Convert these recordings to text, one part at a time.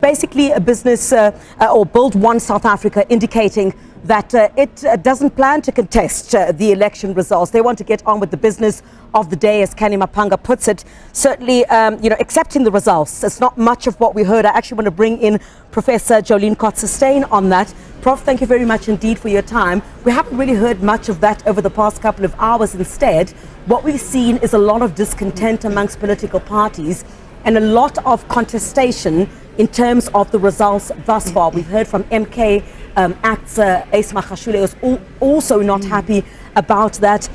Basically a business or Build One South Africa indicating that it doesn't plan to contest the election results. They want to get on with the business of the day, as Kenny Mapanga puts it. Certainly, accepting the results. It's not much of what we heard. I actually want to bring in Professor Joleen Steyn Kotze on that. Prof, thank you very much indeed for your time. We haven't really heard much of that over the past couple of hours. Instead, what we've seen is a lot of discontent amongst political parties and a lot of contestation in terms of the results thus far. We've heard from MK actor Zuma was also not happy about that.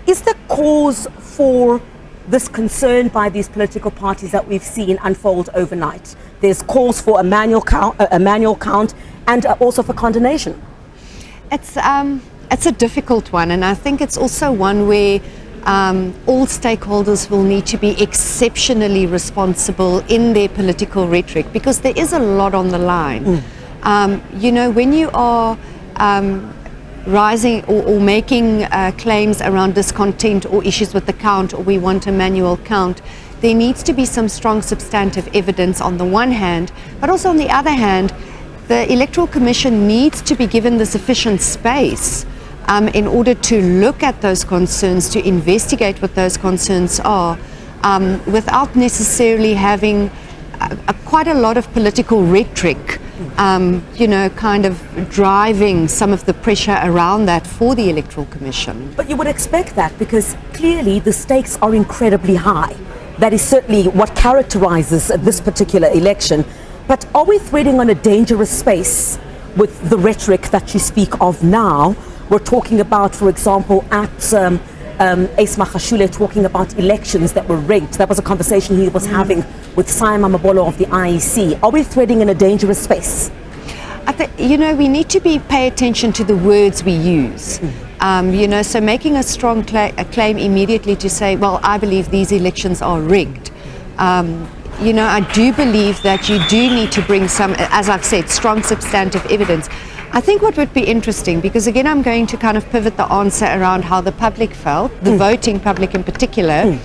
Is there cause for this concern by these political parties that we've seen unfold overnight? There's calls for a manual count and also for condemnation. It's a difficult one, and I think it's also one where all stakeholders will need to be exceptionally responsible in their political rhetoric, because there is a lot on the line. When you are rising or making claims around discontent or issues with the count, or we want a manual count, there needs to be some strong substantive evidence on the one hand, but also on the other hand, the Electoral Commission needs to be given the sufficient space in order to look at those concerns, to investigate what those concerns are, without necessarily having quite a lot of political rhetoric, kind of driving some of the pressure around that for the Electoral Commission. But you would expect that, because clearly the stakes are incredibly high. That is certainly what characterizes this particular election. But are we threading on a dangerous space with the rhetoric that you speak of now? We're talking about, for example, at Zuma talking about elections that were rigged. That was a conversation he was having with Simon Mabolo of the IEC. Are we threading in a dangerous space? I think, we need to pay attention to the words we use. So making a strong claim immediately to say, well, I believe these elections are rigged. I do believe that you do need to bring some, as I've said, strong substantive evidence. I think what would be interesting, because again I'm going to kind of pivot the answer around how the public felt, the voting public in particular,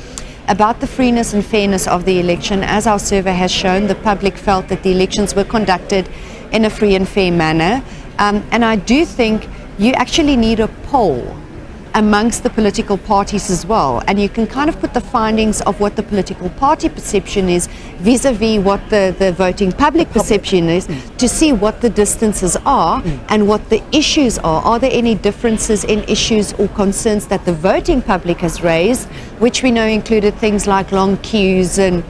about the freeness and fairness of the election. As our survey has shown, the public felt that the elections were conducted in a free and fair manner. And I do think you actually need a poll amongst the political parties as well, and you can kind of put the findings of what the political party perception is vis-a-vis what the voting public perception is, to see what the distances are and what the issues are. Are there any differences in issues or concerns that the voting public has raised, which we know included things like long queues and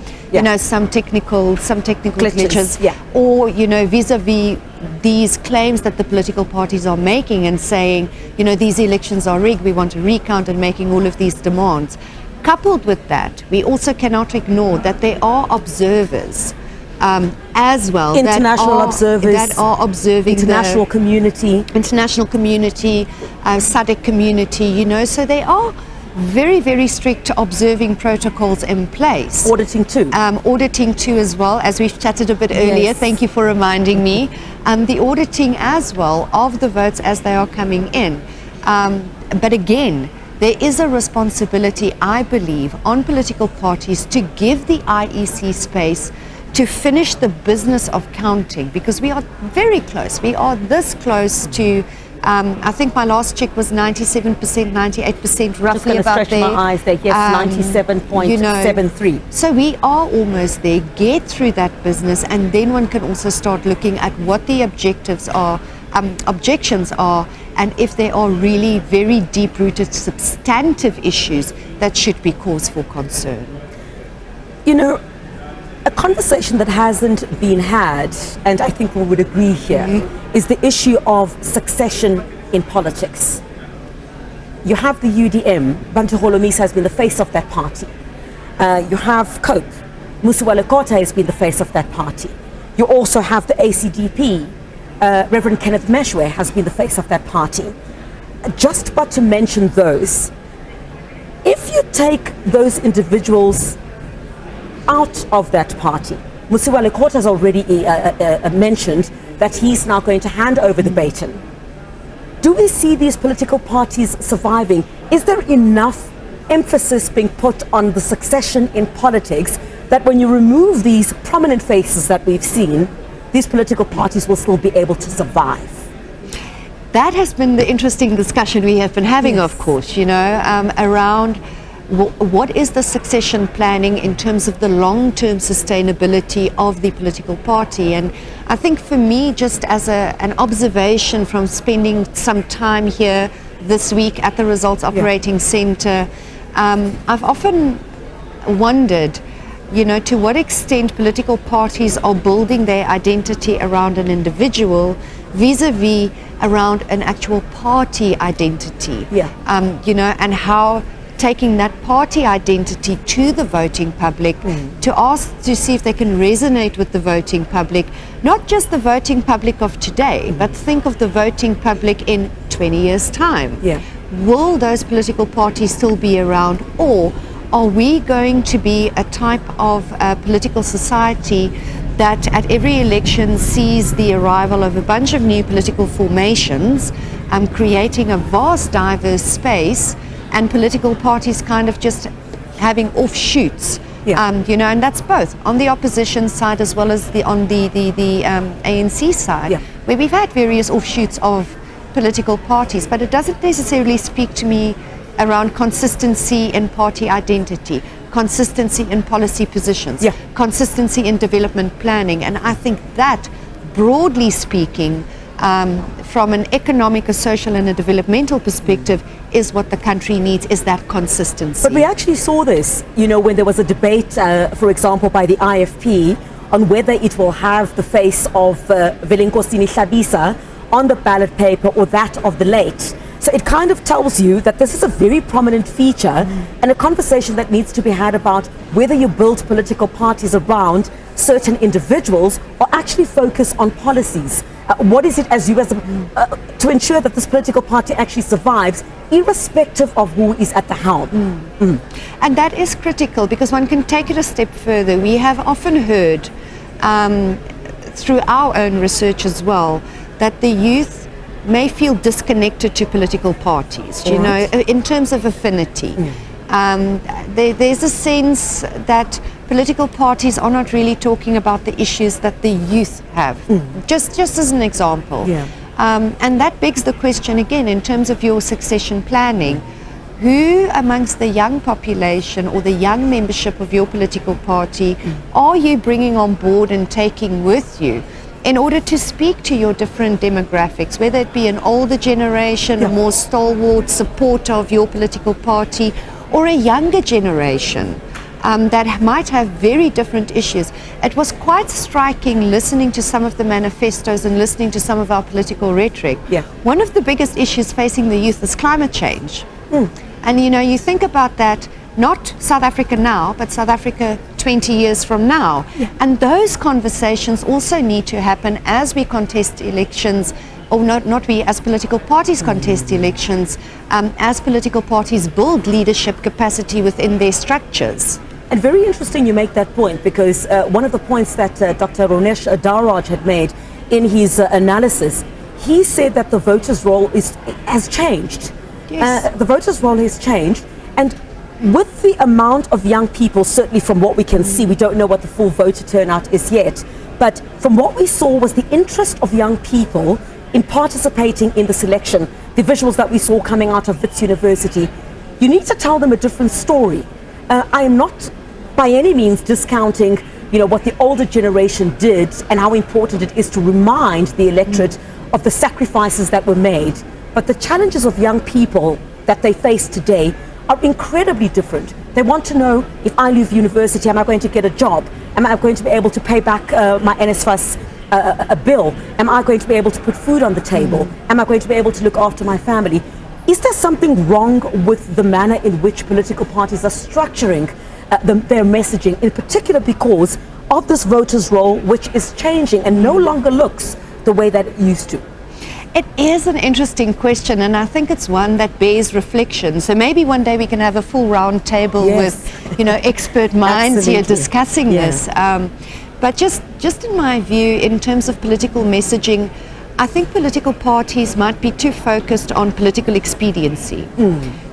some technical glitches, or vis-a-vis these claims that the political parties are making and saying, these elections are rigged, we want to recount, and making all of these demands. Coupled with that, we also cannot ignore that there are observers as well, international observers that are observing international community, SADC community, so they are very, very strict observing protocols in place. Auditing too. Auditing too as well, as we've chatted a bit earlier. Yes. Thank you for reminding me. The auditing as well of the votes as they are coming in. But again, there is a responsibility, I believe, on political parties to give the IEC space to finish the business of counting, because we are very close. We are this close to I think my last check was 97%, 98%, roughly about there. My eyes there. Yes, 97.73. So we are almost there. Get through that business, and then one can also start looking at what the objectives are, objections are, and if there are really very deep-rooted substantive issues that should be cause for concern. A conversation that hasn't been had, and I think we would agree here, is the issue of succession in politics. You have the UDM, Bantu Holomisa has been the face of that party. You have COPE, Musiwale Kota has been the face of that party. You also have the ACDP, Reverend Kenneth Meshwe has been the face of that party. Just but to mention those, if you take those individuals out of that party, Musiwale Kota has already mentioned that he's now going to hand over the baton. Do we see these political parties surviving? Is there enough emphasis being put on the succession in politics that when you remove these prominent faces that we've seen, these political parties will still be able to survive? That has been the interesting discussion we have been having, Yes. of course, around what is the succession planning in terms of the long-term sustainability of the political party. And I think for me, just as an observation from spending some time here this week at the Results Operating Center, I've often wondered, to what extent political parties are building their identity around an individual vis-a-vis around an actual party identity. And how taking that party identity to the voting public to ask to see if they can resonate with the voting public, not just the voting public of today, but think of the voting public in 20 years' time. Will those political parties still be around, or are we going to be a type of political society that at every election sees the arrival of a bunch of new political formations, creating a vast diverse space, and political parties kind of just having offshoots, and that's both on the opposition side as well as on the ANC side, where we've had various offshoots of political parties, but it doesn't necessarily speak to me around consistency in party identity, consistency in policy positions, consistency in development planning. And I think that, broadly speaking, from an economic, a social and a developmental perspective, is what the country needs, is that consistency. But we actually saw this, when there was a debate, for example, by the IFP on whether it will have the face of Velenkosini Hlabisa on the ballot paper or that of the late. So it kind of tells you that this is a very prominent feature and a conversation that needs to be had about whether you build political parties around certain individuals or actually focus on policies. What is it as you to ensure that this political party actually survives irrespective of who is at the helm? And that is critical, because one can take it a step further. We have often heard through our own research as well that the youth may feel disconnected to political parties, in terms of affinity. There's a sense that political parties are not really talking about the issues that the youth have, just as an example. And that begs the question again, in terms of your succession planning, who amongst the young population or the young membership of your political party are you bringing on board and taking with you in order to speak to your different demographics, whether it be an older generation, a more stalwart supporter of your political party, or a younger generation that might have very different issues. It was quite striking listening to some of the manifestos and listening to some of our political rhetoric. One of the biggest issues facing the youth is climate change. And you think about that, not South Africa now, but South Africa 20 years from now. And those conversations also need to happen as we contest elections, or not we, as political parties contest elections, as political parties build leadership capacity within their structures. And very interesting you make that point, because one of the points that Dr. Ronesh Darraj had made in his analysis, he said that the voters' role has changed. The voters' role has changed, and with the amount of young people, certainly from what we can see, we don't know what the full voter turnout is yet, but from what we saw was the interest of young people in participating in this election, the visuals that we saw coming out of Wits University. You need to tell them a different story. I am not by any means discounting what the older generation did and how important it is to remind the electorate of the sacrifices that were made. But the challenges of young people that they face today are incredibly different. They want to know, if I leave university, am I going to get a job? Am I going to be able to pay back my NSFAS a bill? Am I going to be able to put food on the table? Am I going to be able to look after my family? Is there something wrong with the manner in which political parties are structuring their messaging, in particular because of this voters' role, which is changing and no longer looks the way that it used to? It is an interesting question, and I think it's one that bears reflection. So maybe one day we can have a full round table with, expert minds here discussing this. But just in my view, in terms of political messaging, I think political parties might be too focused on political expediency.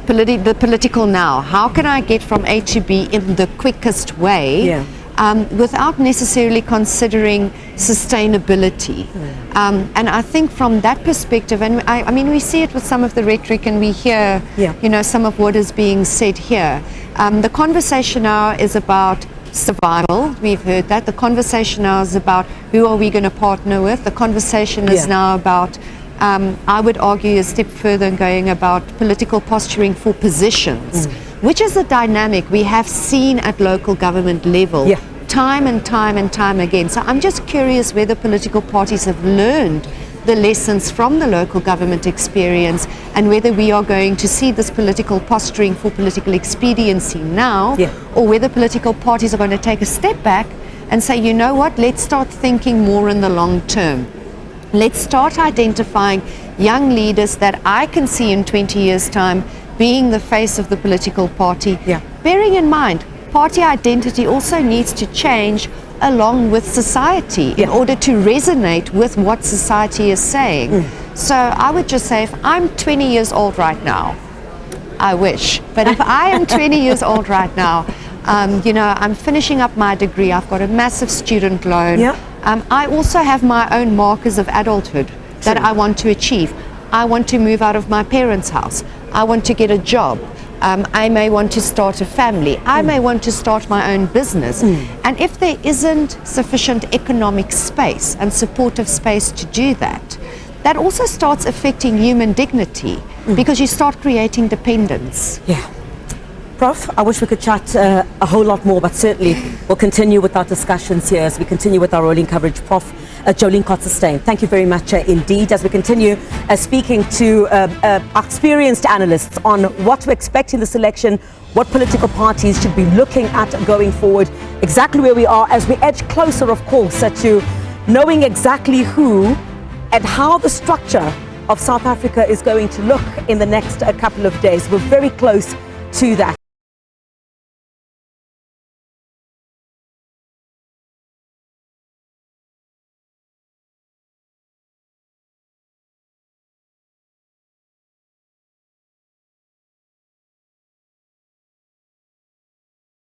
The political now. How can I get from A to B in the quickest way? without necessarily considering sustainability. And I think from that perspective, and I mean, we see it with some of the rhetoric and we hear, you know, some of what is being said here. The conversation now is about survival. We've heard that. The conversation now is about who are we going to partner with. The conversation is now about, I would argue a step further and going about political posturing for positions, which is a dynamic we have seen at local government level time and time and time again. So I'm just curious whether political parties have learned the lessons from the local government experience and whether we are going to see this political posturing for political expediency now, or whether political parties are going to take a step back and say, you know what, let's start thinking more in the long term. Let's start identifying young leaders that I can see in 20 years' time being the face of the political party. Bearing in mind, party identity also needs to change along with society in order to resonate with what society is saying. So I would just say, if I'm 20 years old right now, I wish, but if I am 20 years old right now, you know, I'm finishing up my degree, I've got a massive student loan, I also have my own markers of adulthood that I want to achieve. I want to move out of my parents' house. I want to get a job. I may want to start a family. I may want to start my own business. And if there isn't sufficient economic space and supportive space to do that, that also starts affecting human dignity because you start creating dependence. Prof, I wish we could chat a whole lot more, but certainly we'll continue with our discussions here as we continue with our rolling coverage. Prof. Joleen Kotze, thank you very much indeed, as we continue speaking to experienced analysts on what to expect in this election, what political parties should be looking at going forward, exactly where we are as we edge closer, of course, to knowing exactly who and how the structure of South Africa is going to look in the next couple of days. We're very close to that.